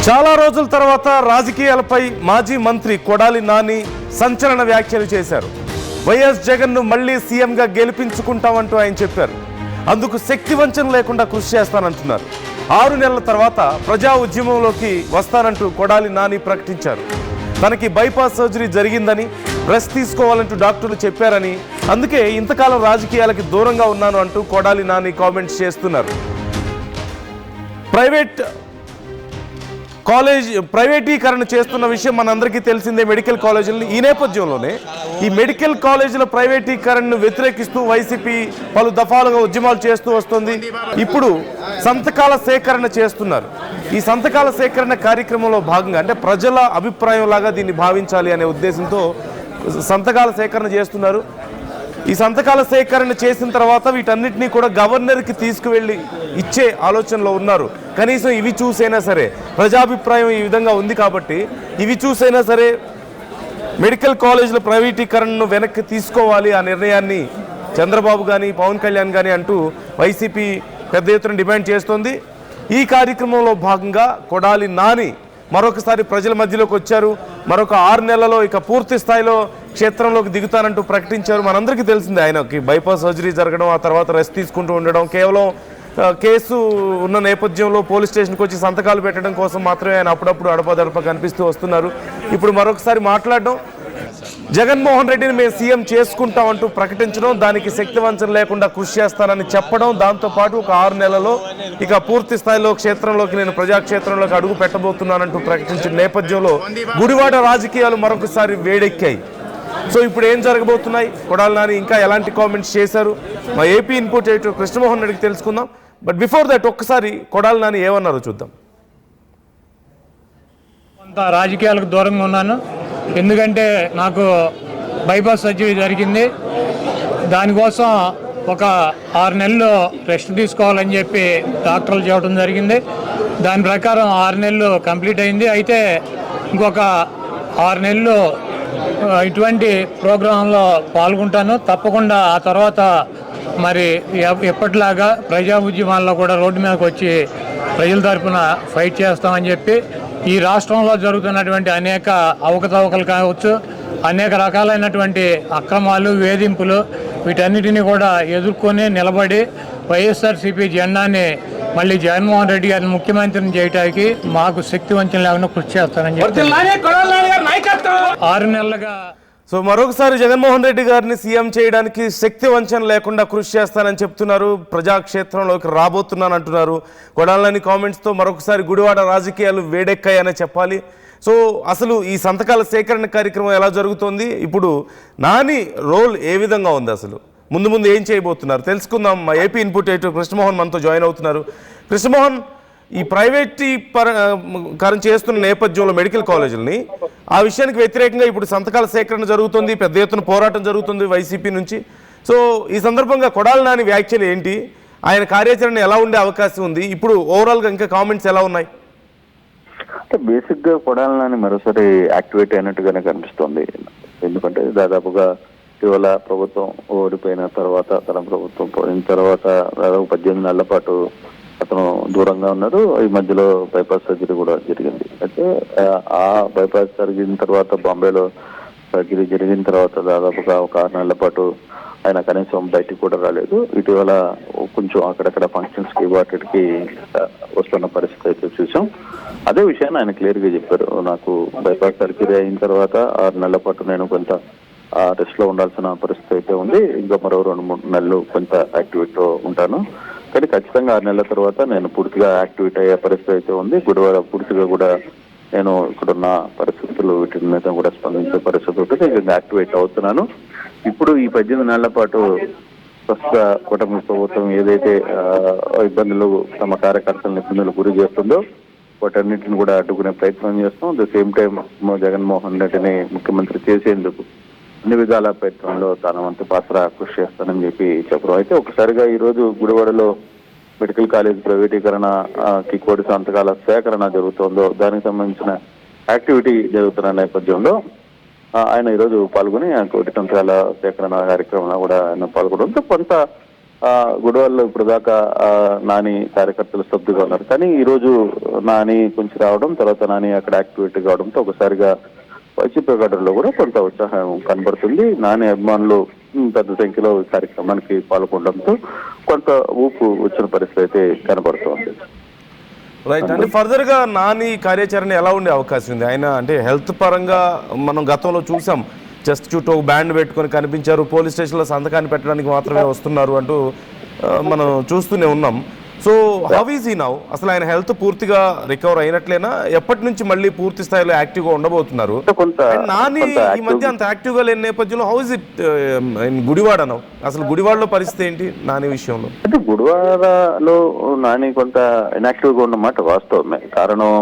చాలా రోజుల తర్వాత రాజకీయాలపై మాజీ మంత్రి కొడాలి నాని సంచలన వ్యాఖ్యలు చేశారు. వైఎస్ జగన్ను మళ్లీ సీఎంగా గెలిపించుకుంటామంటూ ఆయన చెప్పారు. అందుకు శక్తి వంచన లేకుండా కృషి చేస్తానంటున్నారు. 6 నెలల తర్వాత ప్రజా ఉద్యమంలోకి వస్తానంటూ కొడాలి నాని ప్రకటించారు. తనకి బైపాస్ సర్జరీ జరిగిందని, రెస్ట్ తీసుకోవాలంటూ డాక్టర్లు చెప్పారని, అందుకే ఇంతకాలం రాజకీయాలకి దూరంగా ఉన్నాను అంటూ కొడాలి నాని కామెంట్స్ చేస్తున్నారు. ప్రైవేటీకరణ చేస్తున్న విషయం మనందరికీ తెలిసిందే. మెడికల్ కాలేజీలను ఈ నేపథ్యంలోనే ఈ మెడికల్ కాలేజీల ప్రైవేటీకరణను వ్యతిరేకిస్తూ వైసీపీ పలు దఫాలుగా ఉద్యమాలు చేస్తూ వస్తుంది. ఇప్పుడు సంతకాల సేకరణ చేస్తున్నారు. ఈ సంతకాల సేకరణ కార్యక్రమంలో భాగంగా, అంటే ప్రజల అభిప్రాయం లాగా దీన్ని భావించాలి అనే ఉద్దేశంతో సంతకాల సేకరణ చేస్తున్నారు. ఈ సంతకాల సేకరణ చేసిన తర్వాత వీటన్నిటినీ కూడా గవర్నర్కి తీసుకువెళ్ళి ఇచ్చే ఆలోచనలో ఉన్నారు. కనీసం ఇవి చూసైనా సరే, ప్రజాభిప్రాయం ఈ విధంగా ఉంది కాబట్టి ఇవి చూసైనా సరే మెడికల్ కాలేజీల ప్రైవేటీకరణను వెనక్కి తీసుకోవాలి. ఆ నిర్ణయాన్ని చంద్రబాబు కానీ పవన్ కళ్యాణ్ కానీ అంటూ వైసీపీ పెద్ద ఎత్తున డిమాండ్ చేస్తోంది. ఈ కార్యక్రమంలో భాగంగా కొడాలి నాని మరొకసారి ప్రజల మధ్యలోకి వచ్చారు. మరొక 6 నెలలలో ఇక పూర్తి స్థాయిలో క్షేత్రంలోకి దిగుతానంటూ ప్రకటించారు. మనందరికీ తెలిసిందే, ఆయనకి బైపాస్ సర్జరీ జరగడం, ఆ తర్వాత రెస్ట్ తీసుకుంటూ ఉండడం, కేవలం కేసు ఉన్న నేపథ్యంలో పోలీస్ స్టేషన్కి వచ్చి సంతకాలు పెట్టడం కోసం మాత్రమే ఆయన అప్పుడప్పుడు అడపదడప కనిపిస్తూ వస్తున్నారు. ఇప్పుడు మరొకసారి మాట్లాడడం, జగన్మోహన్ రెడ్డిని మేము సీఎం చేసుకుంటామంటూ ప్రకటించడం, దానికి శక్తివంచన లేకుండా కృషి చేస్తానని చెప్పడం, దాంతోపాటు ఒక 6 నెలల్లో ఇక పూర్తి స్థాయిలో క్షేత్రంలోకి, నేను ప్రజాక్షేత్రంలోకి అడుగు పెట్టబోతున్నానంటూ ప్రకటించిన నేపథ్యంలో గుడివాడ రాజకీయాలు మరొకసారి వేడెక్కాయి. సో ఇప్పుడు ఏం జరగబోతున్నాయి, కొడాలి నాని ఇంకా ఎలాంటి కామెంట్స్ చేశారు, మా ఏపీ ఇన్పుట్ ఎడిటర్ కృష్ణమోహన్ రెడ్డికి తెలుసుకుందాం. బట్ బిఫోర్ దట్ ఒక్కసారి కొడాలి నాని ఏమన్నారో చూద్దాం. కొంత రాజకీయాలకు దూరంగా ఉన్నాను, ఎందుకంటే నాకు బైపాస్ సర్జరీ జరిగింది. దానికోసం ఒక 6 నెలలు రెస్ట్ తీసుకోవాలని చెప్పి డాక్టర్లు చెప్పడం జరిగింది. దాని ప్రకారం 6 నెలలు కంప్లీట్ అయింది. అయితే ఇంకొక 6 నెలలు ఇటువంటి ప్రోగ్రాంలో పాల్గొంటాను తప్పకుండా. ఆ తర్వాత మరి ఎప్పటిలాగా ప్రజా ఉద్యమాల్లో కూడా రోడ్డు మీదకి వచ్చి ప్రజల తరఫున ఫైట్ చేస్తామని చెప్పి, ఈ రాష్ట్రంలో జరుగుతున్నటువంటి అనేక అవకతవకలు కావచ్చు, అనేక రకాలైనటువంటి అక్రమాలు, వేధింపులు, వీటన్నిటినీ కూడా ఎదుర్కొని నిలబడి వైఎస్ఆర్సీపీ జెండాని మళ్ళీ జగన్మోహన్ రెడ్డి గారిని ముఖ్యమంత్రిని చేయడానికి మాకు శక్తి వంచన లేకుండా కృషి చేస్తానని చెప్పి 6 నెలలుగా. సో మరొకసారి జగన్మోహన్ రెడ్డి గారిని సీఎం చేయడానికి శక్తి వంచన లేకుండా కృషి చేస్తానని చెప్తున్నారు. ప్రజాక్షేత్రంలోకి రాబోతున్నాను అంటున్నారు. కొడాలి నాని కామెంట్స్తో మరొకసారి గుడివాడ రాజకీయాలు వేడెక్కాయనే చెప్పాలి. సో అసలు ఈ సంతకాల సేకరణ కార్యక్రమం ఎలా జరుగుతోంది, ఇప్పుడు నాని రోల్ ఏ విధంగా ఉంది, అసలు ముందు ఏం చేయబోతున్నారు తెలుసుకుందాం. మా ఏపీ ఇన్పుట్ ఎడిటర్ కృష్ణమోహన్ మనతో జాయిన్ అవుతున్నారు. కృష్ణమోహన్, ఈ ప్రైవేటీకరణ చేస్తున్న నేపథ్యంలో మెడికల్ కాలేజీలని, ఆ విషయానికి వ్యతిరేకంగా ఇప్పుడు సంతకాల సేకరణ జరుగుతుంది, పెద్ద ఎత్తున పోరాటం జరుగుతుంది వైసీపీ నుంచి. సో ఈ సందర్భంగా కొడాలి నాని వ్యాఖ్యలు ఏంటి, ఆయన కార్యాచరణ ఎలా ఉండే అవకాశం ఉంది, ఇప్పుడు ఓవరాల్గా ఇంకా కామెంట్స్ ఎలా ఉన్నాయి? బేసిక్గా కొడాలి నాని మరోసారి యాక్టివేట్ అయినట్టుగానే కనిపిస్తోంది. ఎందుకంటే దాదాపుగా ఇటీవల ప్రభుత్వం ఓడిపోయిన తర్వాత, తన ప్రభుత్వం పోయిన తర్వాత దాదాపు 18 నెలల పాటు అతను దూరంగా ఉన్నారు. ఈ మధ్యలో బైపాస్ సర్జరీ కూడా జరిగింది. అయితే ఆ బైపాస్ జరిగిన తర్వాత, బాంబేలో సర్జరీ జరిగిన తర్వాత దాదాపుగా ఒక 6 నెలల పాటు ఆయన కనీసం బయటికి కూడా రాలేదు. ఇటీవల కొంచెం అక్కడక్కడ ఫంక్షన్స్కి వాటికి వస్తున్న పరిస్థితి అయితే చూసాం. అదే విషయాన్ని ఆయన క్లియర్గా చెప్పారు. నాకు బైపాస్ సర్జరీ అయిన తర్వాత 6 నెలల పాటు నేను కొంత రెస్ట్ లో ఉండాల్సిన పరిస్థితి అయితే ఉంది. ఇంకా మరో 2-3 నెలలు కొంత యాక్టివేట్ ఉంటాను, కానీ ఖచ్చితంగా 6 నెలల తర్వాత నేను పూర్తిగా యాక్టివేట్ అయ్యే పరిస్థితి అయితే ఉంది. గుడివాడ పూర్తిగా కూడా నేను ఇక్కడున్న పరిస్థితులు వీటి మీద కూడా స్పందించే పరిస్థితి ఉంటుంది. నేను యాక్టివేట్ అవుతున్నాను. ఇప్పుడు ఈ 18 నెలల పాటు ప్రస్తుత కూటమి ప్రభుత్వం ఏదైతే ఇబ్బందులు తమ కార్యకర్తలను ఇబ్బందులు గురి చేస్తుందో వాటన్నిటిని కూడా అడ్డుకునే ప్రయత్నం చేస్తాం. At the same time Jaganmohan రెడ్డిని ముఖ్యమంత్రి చేసేందుకు అన్ని విధాల ప్రయత్నంలో తన వంతు పాత్ర కృషి చేస్తానని చెప్పి చెప్పడం. అయితే ఒకసారిగా ఈ రోజు గుడివాడలో మెడికల్ కాలేజ్ ప్రైవేటీకరణకి కోటి సంతకాల సేకరణ జరుగుతుందో దానికి సంబంధించిన యాక్టివిటీ జరుగుతున్న నేపథ్యంలో ఆయన ఈరోజు పాల్గొని కోటి సంతకాల సేకరణ కార్యక్రమంలో కూడా ఆయన పాల్గొనడంతో కొంత గుడివాడలో ఇప్పుడు దాకా నాని కార్యకర్తలు స్తబ్దుగా ఉన్నారు. కానీ ఈ రోజు నాని కొంచెం రావడం, తర్వాత నాని అక్కడ యాక్టివేట్ కావడంతో ఒకసారిగా వైసీపీ గడ్డలో కూడా కొంత ఉత్సాహం కనబడుతుంది. నాని అభిమానులు పెద్ద సంఖ్యలో ఈ కార్యక్రమానికి పాల్గొనడంతో కొంత ఊపు వచ్చిన పరిస్థితి అయితే కనబడుతోంది. రైట్. అంటే ఫర్దర్ గా నాని కార్యాచరణ ఎలా ఉండే అవకాశం ఉంది? ఆయన అంటే హెల్త్ పరంగా మనం గతంలో చూసాం, చెస్ట్ చుట్టూ ఒక బ్యాండ్ పెట్టుకొని కనిపించారు, పోలీస్ స్టేషన్లో సంతకాన్ని పెట్టడానికి మాత్రమే వస్తున్నారు అంటూ మనం చూస్తూనే ఉన్నాం. So how is he now? అసలు ఆయన హెల్త్ పూర్తిగా రికవర్ అయినట్లేనా? ఎప్పటి నుంచి మళ్ళీ పూర్తి స్థాయిలో యాక్టివ్ గా ఉండబోతున్నారు? నాని ఈ మధ్య అంత యాక్టివ్ గా లేని నేపథ్యంలో హౌ ఇస్ ఇట్ గుడివాడను? అసలు గుడివాడలో పరిస్థితి ఏంటి నాని విషయంలో? అంటే గుడివాడలో నాని కొంత ఇన్యాక్టివ్ గా ఉన్నమాట వాస్తవమే. కారణం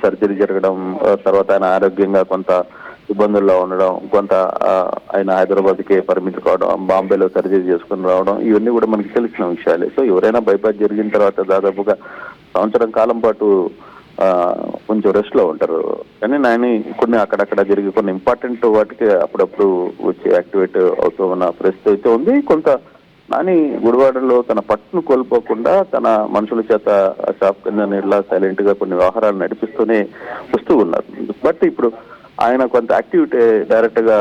సర్జరీ జరగడం, తర్వాత ఆయన ఆరోగ్యంగా కొంత ఇబ్బందుల్లో ఉండడం, కొంత ఆయన హైదరాబాద్కి పరిమితి కావడం, బాంబేలో సర్జరీ చేసుకుని రావడం, ఇవన్నీ కూడా మనకి తెలిసిన విషయాలే. సో ఎవరైనా బైపాస్ జరిగిన తర్వాత దాదాపుగా సంవత్సరం కాలం పాటు కొంచెం రెస్ట్ లో ఉంటారు. కానీ నాని కొన్ని అక్కడక్కడ జరిగి కొన్ని ఇంపార్టెంట్ వాటికి అప్పుడప్పుడు వచ్చి యాక్టివేట్ అవుతూ ఉన్న పరిస్థితి అయితే ఉంది. కొంత నాని గుడివాడలో తన పట్టును కోల్పోకుండా తన మనుషుల చేత షాప్ కింద నీళ్ళ సైలెంట్ గా కొన్ని వ్యవహారాలు నడిపిస్తూనే వస్తూ ఉన్నారు. బట్ ఇప్పుడు ఆయన కొంత యాక్టివిటీ డైరెక్ట్ గా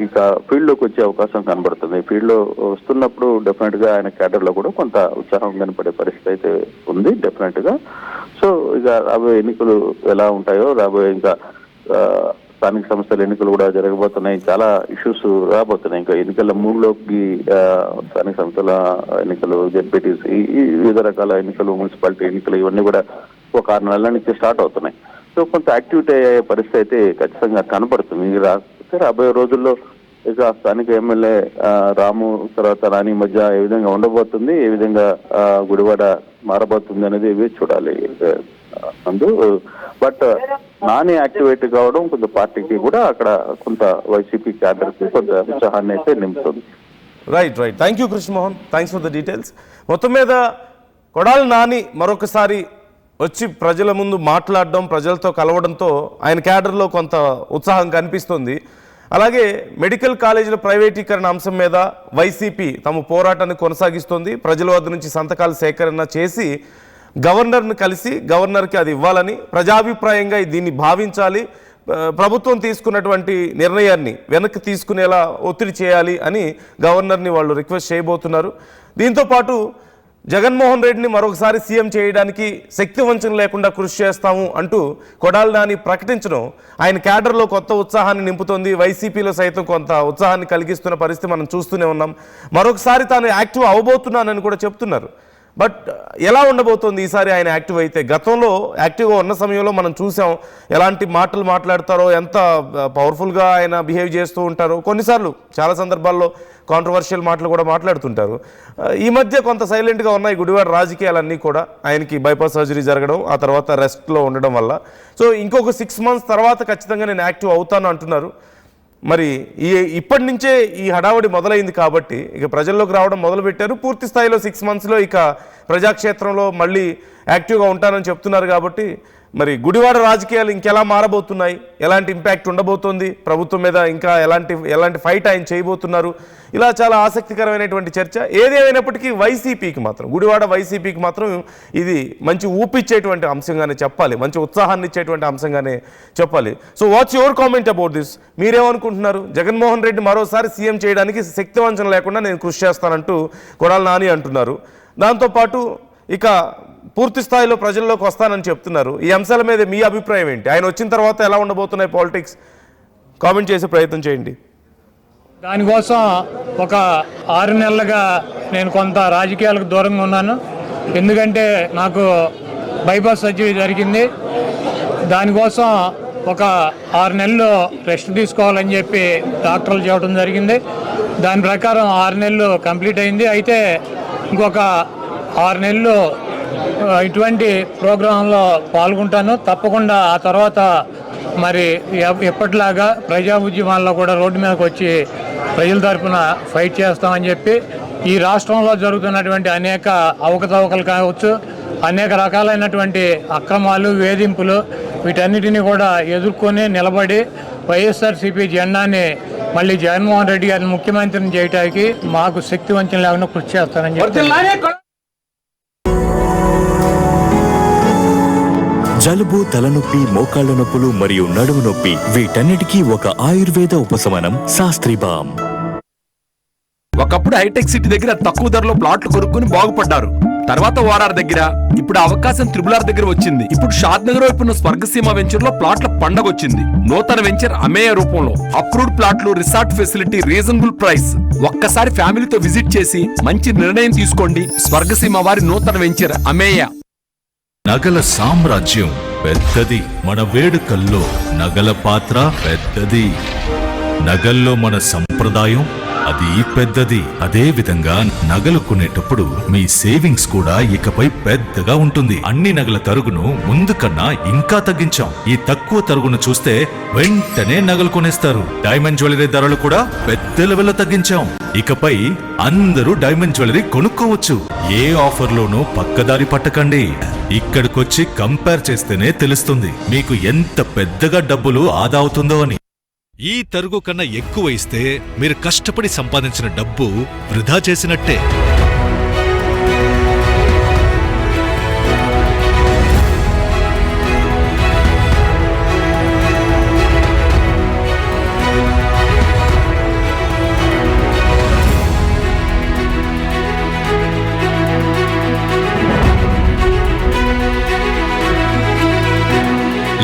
ఇక ఫీల్డ్ లోకి వచ్చే అవకాశం కనబడుతుంది. ఫీల్డ్ లో వస్తున్నప్పుడు డెఫినెట్ గా ఆయన క్యాడర్ లో కూడా కొంత ఉత్సాహం కనపడే పరిస్థితి అయితే ఉంది డెఫినెట్ గా. సో ఇక రాబోయే ఎన్నికలు ఎలా ఉంటాయో, రాబోయే ఇంకా స్థానిక సంస్థల ఎన్నికలు కూడా జరగబోతున్నాయి, చాలా ఇష్యూస్ రాబోతున్నాయి. ఇంకా ఎన్నికల మూడులోకి స్థానిక సంస్థల ఎన్నికలు, జెడ్పీటీసీ, వివిధ రకాల ఎన్నికలు, మున్సిపాలిటీ ఎన్నికలు, ఇవన్నీ కూడా ఒక 6 నెలల నుంచి స్టార్ట్ అవుతున్నాయి. సో కొంత యాక్టివిటీ అయ్యే పరిస్థితి అయితే ఖచ్చితంగా కనపడుతుంది. రాబోయే రోజుల్లో ఇక స్థానిక ఎమ్మెల్యే రాము తర్వాత నాని మధ్య ఏ విధంగా ఉండబోతుంది, ఏ విధంగా గుడివాడ మారబోతుంది అనేది ఇవే చూడాలి అందు. బట్ నాని యాక్టివేట్ కావడం కొంత పార్టీకి కూడా అక్కడ కొంత వైసీపీ క్యాడర్ కి కొంత ఉత్సాహాన్ని అయితే నింపుతుంది. Right. Thank you Krishnamohan, thanks for the details. మొత్తం మీద కొడాలి నాని మరొకసారి వచ్చి ప్రజల ముందు మాట్లాడడం, ప్రజలతో కలవడంతో ఆయన క్యాడర్లో కొంత ఉత్సాహం కనిపిస్తుంది. అలాగే మెడికల్ కాలేజీల ప్రైవేటీకరణ అంశం మీద వైసీపీ తమ పోరాటాన్ని కొనసాగిస్తోంది. ప్రజల వద్ద నుంచి సంతకాల సేకరణ చేసి గవర్నర్ని కలిసి గవర్నర్కి అది ఇవ్వాలని, ప్రజాభిప్రాయంగా దీన్ని భావించాలి, ప్రభుత్వం తీసుకున్నటువంటి నిర్ణయాన్ని వెనక్కి తీసుకునేలా ఒత్తిడి చేయాలి అని గవర్నర్ని వాళ్ళు రిక్వెస్ట్ చేయబోతున్నారు. దీంతోపాటు జగన్మోహన్ రెడ్డిని మరొకసారి సీఎం చేయడానికి శక్తి వంచన లేకుండా కృషి చేస్తాము అంటూ కొడాలి నాని ప్రకటించడం ఆయన క్యాడర్లో కొత్త ఉత్సాహాన్ని నింపుతోంది. వైసీపీలో సైతం కొంత ఉత్సాహాన్ని కలిగిస్తున్న పరిస్థితి మనం చూస్తూనే ఉన్నాం. మరొకసారి తాను యాక్టివ్ అవబోతున్నానని కూడా చెప్తున్నారు. బట్ ఎలా ఉండబోతోంది ఈసారి ఆయన యాక్టివ్ అయితే? గతంలో యాక్టివ్గా ఉన్న సమయంలో మనం చూసాం ఎలాంటి మాటలు మాట్లాడతారో, ఎంత పవర్ఫుల్గా ఆయన బిహేవ్ చేస్తూ ఉంటారో, కొన్నిసార్లు చాలా సందర్భాల్లో కాంట్రవర్షియల్ మాటలు కూడా మాట్లాడుతుంటారు. ఈ మధ్య కొంత సైలెంట్గా ఉన్నాయి గుడివాడ రాజకీయాలన్నీ కూడా. ఆయనకి బైపాస్ సర్జరీ జరగడం, ఆ తర్వాత రెస్ట్లో ఉండడం వల్ల. సో ఇంకొక 6 months తర్వాత ఖచ్చితంగా నేను యాక్టివ్ అవుతాను అంటున్నారు. మరి ఇప్పటి నుంచే ఈ హడావడి మొదలైంది కాబట్టి ఇక ప్రజల్లోకి రావడం మొదలుపెట్టారు. పూర్తి స్థాయిలో 6 monthsలో ఇక ప్రజాక్షేత్రంలో మళ్ళీ యాక్టివ్గా ఉంటానని చెప్తున్నారు. కాబట్టి మరి గుడివాడ రాజకీయాలు ఇంకెలా మారబోతున్నాయి, ఎలాంటి ఇంపాక్ట్ ఉండబోతోంది ప్రభుత్వం మీద, ఇంకా ఎలాంటి ఫైట్ ఆయన చేయబోతున్నారు, ఇలా చాలా ఆసక్తికరమైనటువంటి చర్చ. ఏదేమైనప్పటికీ వైసీపీకి మాత్రం, గుడివాడ వైసీపీకి మాత్రం ఇది మంచి ఊపిచ్చేటువంటి అంశంగానే చెప్పాలి, మంచి ఉత్సాహాన్ని ఇచ్చేటువంటి అంశంగానే చెప్పాలి. So what's your comment about this? మీరేమనుకుంటున్నారు? జగన్మోహన్ రెడ్డి మరోసారి సీఎం చేయడానికి శక్తివంచన లేకుండా నేను కృషి చేస్తానంటూ కొడాలి నాని అంటున్నారు. దాంతోపాటు ఇక పూర్తి స్థాయిలో ప్రజల్లోకి వస్తానని చెప్తున్నారు. ఈ అంశాల మీద మీ అభిప్రాయం ఏంటి? ఆయన వచ్చిన తర్వాత ఎలా ఉండబోతున్నాయి పాలిటిక్స్? కామెంట్ చేసే ప్రయత్నం చేయండి. దానికోసం ఒక 6 నెలలుగా నేను కొంత రాజకీయాలకు దూరంగా ఉన్నాను. ఎందుకంటే నాకు బైపాస్ సర్జరీ జరిగింది. దానికోసం ఒక 6 నెలలు రెస్ట్ తీసుకోవాలని చెప్పి డాక్టర్లు చెప్పడం జరిగింది. దాని ప్రకారం 6 నెలలు కంప్లీట్ అయింది. అయితే ఇంకొక 6 నెలలు ఇటువంటి ప్రోగ్రాంలో పాల్గొంటాను తప్పకుండా. ఆ తర్వాత మరి ఎప్పటిలాగా ప్రజా ఉద్యమాల్లో కూడా రోడ్డు మీదకి వచ్చి ప్రజల తరఫున ఫైట్ చేస్తామని చెప్పి, ఈ రాష్ట్రంలో జరుగుతున్నటువంటి అనేక అవకతవకలు కావచ్చు, అనేక రకాలైనటువంటి అక్రమాలు, వేధింపులు, వీటన్నిటిని కూడా ఎదుర్కొని నిలబడి వైఎస్ఆర్సీపీ జెండాని మళ్ళీ జగన్మోహన్ రెడ్డి గారిని ముఖ్యమంత్రిని చేయడానికి మాకు శక్తి వంచన లేకుండా కృషి చేస్తానని చెప్పి జలుబు, తలనొప్పి, మోకాళ్ల నొప్పులు మరియు నడుము నొప్పి వీటన్నిటికీ ఒక ఆయుర్వేద ఉపశమనం శాస్త్రీ బామ్. ఒకప్పుడు హైటెక్ సిటీ దగ్గర తక్కువ ధరలో ప్లాట్లు కొనుక్కుని బాగుపడ్డారు. తర్వాత ఓఆర్ఆర్ దగ్గర, ఇప్పుడు అవకాశం త్రిబుల్ దగ్గర వచ్చింది. ఇప్పుడు షాద్ నగర్ వైపున్న స్వర్గసీమ వెంచర్ లో ప్లాట్ల పండగ వచ్చింది. నూతన వెంచర్ అమేయ రూపంలో అప్రూవ్డ్ ప్లాట్లు, రిసార్ట్ ఫెసిలిటీ, రీజనబుల్ ప్రైస్. ఒక్కసారి ఫ్యామిలీతో విజిట్ చేసి మంచి నిర్ణయం తీసుకోండి. స్వర్గసీమ వారి నూతన వెంచర్ అమేయ. నగల సామ్రాజ్యం పెద్దది, మన వేడుకల్లో నగల పాత్ర పెద్దది. నగల్లో మన సంప్రదాయం అది పెద్దది. అదే విధంగా నగలు కొనేటప్పుడు మీ సేవింగ్స్ కూడా ఇకపై పెద్దగా ఉంటుంది. అన్ని నగల తరుగును ముందు కన్నా ఇంకా తగ్గించాం. ఈ తక్కువ తరుగును చూస్తే వెంటనే నగలు కొనేస్తారు. డైమండ్ జ్యువెలరీ ధరలు కూడా పెద్ద లెవెల్లో తగ్గించాం. ఇకపై అందరూ డైమండ్ జ్యువెలరీ కొనుక్కోవచ్చు. ఏ ఆఫర్లోనూ పక్కదారి పట్టకండి. ఇక్కడికొచ్చి కంపేర్ చేస్తేనే తెలుస్తుంది మీకు ఎంత పెద్దగా డబ్బులు ఆదా అవుతుందో అని. ఈ తరుగు కన్నా ఎక్కువ ఇస్తే మీరు కష్టపడి సంపాదించిన డబ్బు వృధా చేసినట్టే.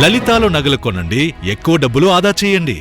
లలితాలో నగలు కొనండి, ఎక్కువ డబ్బులు ఆదా చేయండి.